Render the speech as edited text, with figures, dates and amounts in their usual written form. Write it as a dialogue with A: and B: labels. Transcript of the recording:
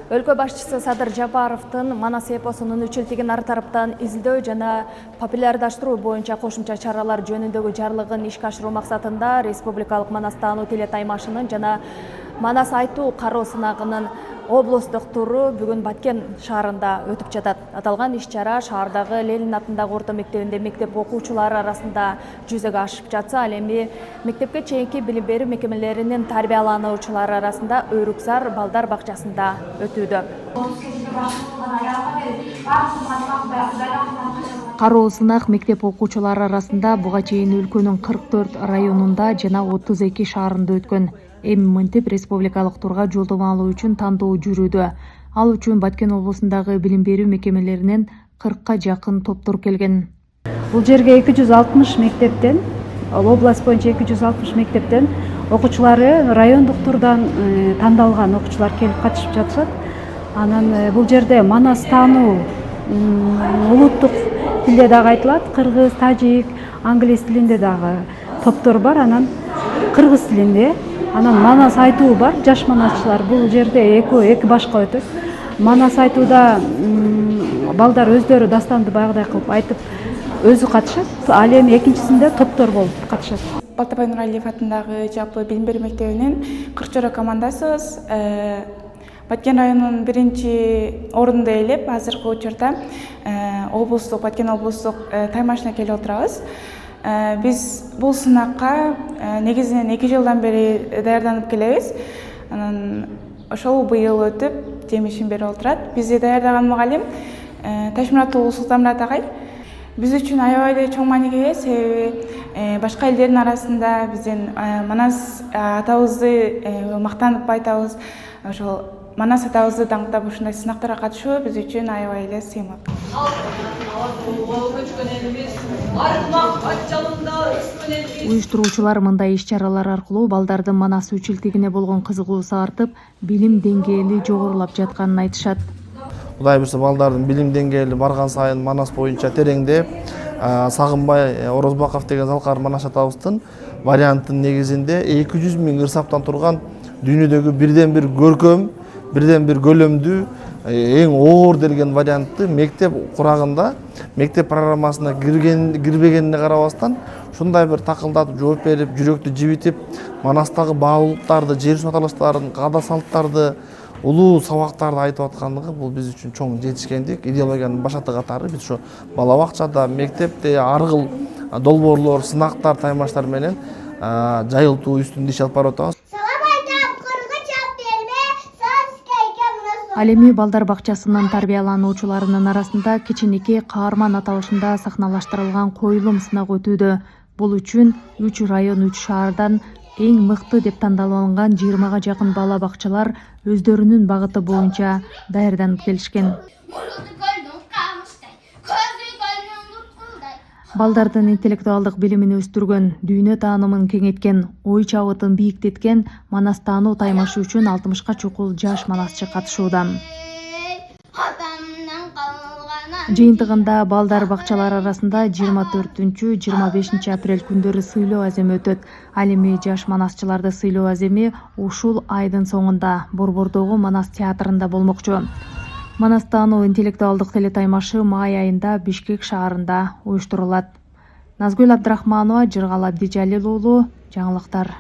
A: Өлкө башчысы Садыр Жапаровдун Манас эпосунун 3 жылдыгын ар тараптан изилдөө жана популярдаштыруу боюнча кошумча чаралар жөнүндөгү жарлыгын ишке ашыруу максатында Республикалык Манас таануу телетаймашынын жана Манас айтуу кароо сынагынын облустук туру бүгүн Баткен шаарында өтүп жатат. Аталган иш-чара шаардагы Ленин атындагы орто мектебинде мектеп окуучулары арасында жүзөгө ашып жатса, ал эми мектепке чейинки билим берүү мекемелеринин тарбиялануучулары арасында Өрүксар балдар бакчасында өтүүдө. Кароо сынак мектеп окуучулары арасында буга чейин өлкөнүн 44 районунда жана 32 шаарында өткөн. Эми мынтип республикалык турга жолдомо алуу үчүн тандоо жүрүүдө. Ал үчүн Баткен облусундагы билим берүү мекемелеринен 40ка жакын топтор келген.
B: Бул жерге 260 мектептен, область боюнча 260 мектептен окуучулары райондук турдан тандалган окуучулар келип катышып жатышат. Анан бул жерде Манас таануу улуттук тилде дагы айтылат, кыргыз, тажик, англис тилинде дагы топтор бар, анан кыргыз тилинде. Анан Манас айтуу бар, жаш манасчылар бул жерде эки башка өтөт. Манас айтууда балдар өздөрү дастанды баягыдай кылып айтып өзү катышат. Ал эми экинчисинде топтор болуп катышат.
C: Балтабай Нуралиев атындагы жалпы билим берүү мектебинин 40 жора командасыбыз. Баткен районунун 1-орунду ээлеп, азыркы учурда облустук, Баткен облустук таймашына келип отурабыз. Биз бул сынакка негизинен 2 жылдан бери даярданып келебиз. Анан ошол быйыл өтүп, жемишин берип отурат. Бизди даярдаган мугалим Ташмуратов Султанмурат агай. Биз үчүн аябай эле чоң мааниге ээ, себеби башка элдердин арасында биздин Манас атабызды мактанып айтабыз. Ошол Манас атабызды даңктап ушундай сынактарга катышуу биз үчүн аябай эле сыймак.
A: Уюштуруучулар мындай иш-чаралар аркылуу балдардын Манас үчүлтүгүнө болгон кызыгуусу артып, билим деңгээли жогорулап жатканын айтышат.
D: Кудай буюрса балдардын билим деңгээли барган сайын Манас боюнча тереңдеп, Сагынбай Орозбаков деген залкар Манас атабыздын варианттын негизинде 200 000 ырсаптан турган дүйнөдөгү бирден бир көркөм, бирден бир көлөмдүү, эң оор делген вариантты мектеп курагында, мектеп программасына кирбегенине карабастан, ушундай бир такылдатып жооп берип, жүрөктү жибитип, Манастагы баалуулуктарды, жер су аталыштарын, каада салттарды, улуу сабактарды айтып аткандыгы бул биз үчүн чоң жетишкендик. Идеологиянын башаты катары биз ошо бала бакчада, мектепте ар кыл долбоорлор, сынактар, таймаштар менен жайылтуу үстүндө иш алып барып атабыз.
A: Ал эми балдар бакчасынын тарбиялануучуларынын арасында кичинекей каарман аталышында сахналаштырылган коюлум сынак өтүүдө. Бул үчүн 3 район 3 шаардан эң мыкты деп тандалган 20га жакын бала бакчалар өздөрүнүн багыты боюнча даярданып келишкен. Балдардын интеллектуалдык билимин өстүргөн, дүйнө таанымын кеңейткен, ой чабытын бийиктеткен Манас таануу таймашы үчүн 60ка чукул жаш манасчы катышууда. Жыйынтыгында балдар бакчалары арасында 24-25 апрель күндөрү сыйлоо аземи өтөт. Ал эми жаш манасчыларды сыйлоо аземи ушул айдын соңунда Борбордогу Манас театрында болмокчу. Манас таануу интеллектуалдык телетаймашы май айында Бишкек шаарында уюштурулат. Назгүл Абдрахманова, Жыргал Абдижалил уулу, жаңылыктар.